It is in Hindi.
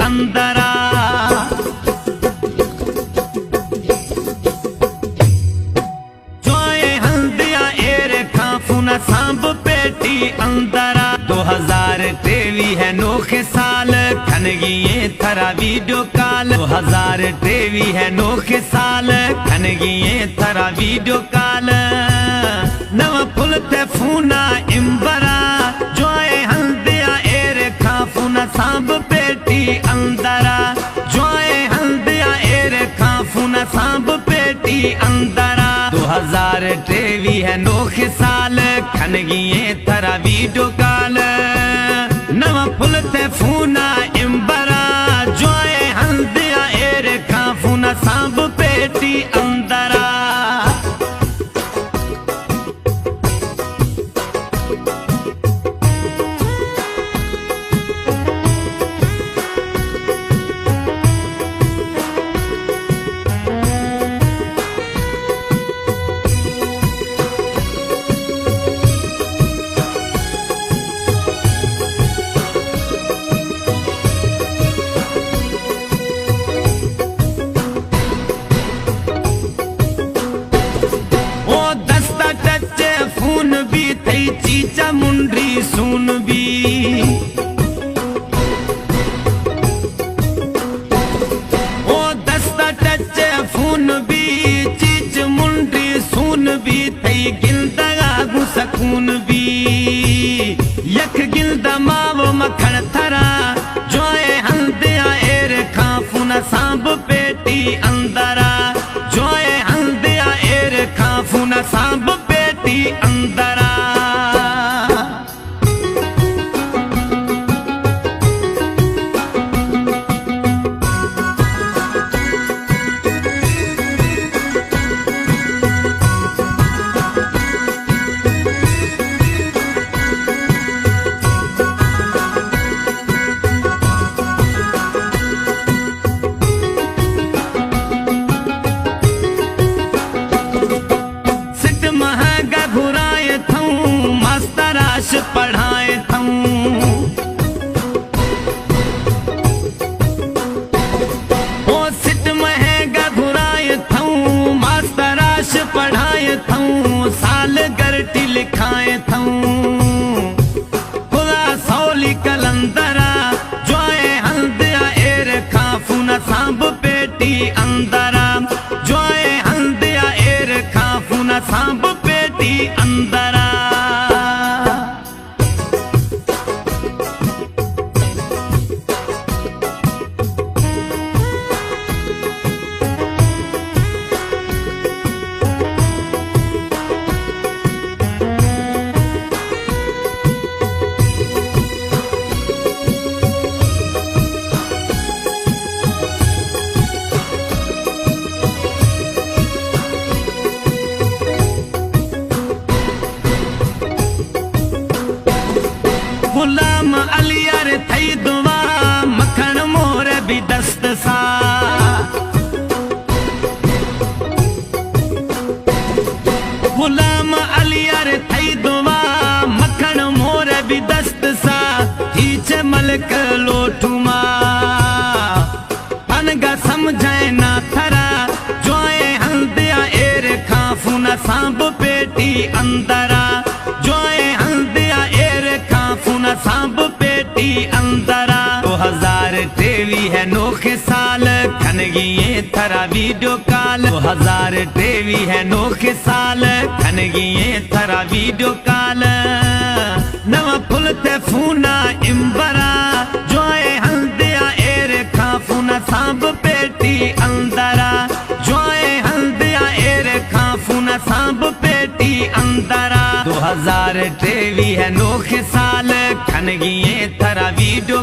अंदरा जोए हल्दिया एर खाफुना सांब पेटी अंदरा 2023 है नोखे साल खनगिए थरा वीडियो कॉल 2023 है नोखे साल खनगिए थरा वीडियो कॉल नव फुल ते फूना इम्बरा जोए हल्दिया एर खाफुना सांब पेटी अंदरा जोए हल्दिया एर खाफुना सांब पेटी अंदरा 2023 है नोखे साल खनगिए थरा वीडियो कॉल नवा फुल ते फूना इम्बरा जोए हल्दिया एर खाफुना सांब पेटी अंदरा चीचा मुंडरी सुन भी ओ दस्ता टच फून भी चीच मुंडरी सुन भी थई गिलदा गु सकून भी यख गिलदा माव मखण थरा जोए हल्दिया एर खाफुना सांब पेटी अंदरा जोए हल्दिया एर खाफुना सांब पेटी अंदरा पढ़ाए ओ सिट महंगा घुराए मास्तराश पढ़ाए साल गरटी लिखाए खुदा सौली कलंदरा जोए हल्दिया एर खाफुना सांब पेटी अंदरा जोए हल्दिया एर खाफुना सांब पेटी अंदरा गुलाम अलियर थई दुआ मखण मोर भी दस्त सा गुलाम अलियर थई दुआ मखण मोर भी दस्त सा हीच मलक लोठुमा अनगा समझाए ना थरा जोए हल्दिया एर खाफुना सांब पेटी अंदरा जोए हल्दिया एर खाफुना सांब पेटी अंदरा 2023 है नोखे साल खनगिए थरा वीडियो कॉल 2023 है नोखे साल खनगिए थरा वीडियो कॉल नवा फुल ते फूना इम्बरा जोए हल्दिया एर खाफुना सांब पेटी अंदरा जोए हल्दिया एर खाफुना सांब पेटी अंदरा 2023 है नोखे साल खनगिए थरा वीडियो